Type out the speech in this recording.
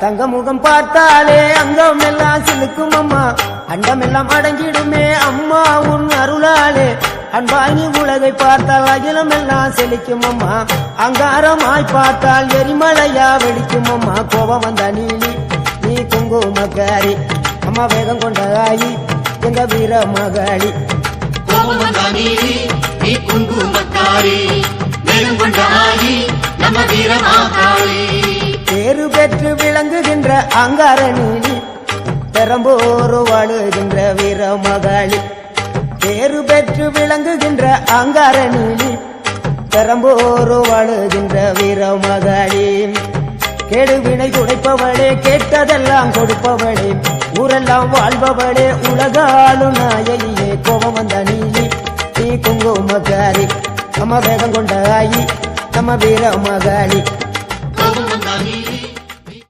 தங்க முகம் பார்த்தாலே அங்கம் எல்லாம் சிலுக்கும் அம்மா, அண்டம் எல்லாம் அடங்கிடுமே அம்மா உன் அருளாலே. அன்பாகி உலகை பார்த்தால் அகிலம் எல்லாம் செழிக்கும் அம்மா, அங்காரமாய் பார்த்தால் எரிமலையா வெடிக்கும் அம்மா. கோபம் வந்த நீலி நீ குங்குமக்காரி அம்மா, வேகம் கொண்ட ஆயி எங்க வீர மகாளி. கோபம் வந்த நீலி நீ குங்குமக்காரி, வேகம் கொண்ட ஆயி நம்ம வீர மகாளி. பேரு பெற்று விளங்குகின்ற அங்கார நீலி, பெரம்போரு வாழுகின்ற வீர மகாளி. பேரு பெற்று விளங்குகின்ற அங்கார நீலி, பெரம்போரு வாழுகின்ற வீர மகாளி. கேடுவினை துடைப்பவளே, கேட்டதெல்லாம் கொடுப்பவளே, ஊரெல்லாம் வாழ்பவளே, உலகாலும் நாயகியே. கோபம் வந்த நீலி நீ குங்குமக்காரி அம்மா, வேகம் கொண்ட ஆயி நம்ம வீர மகாளி.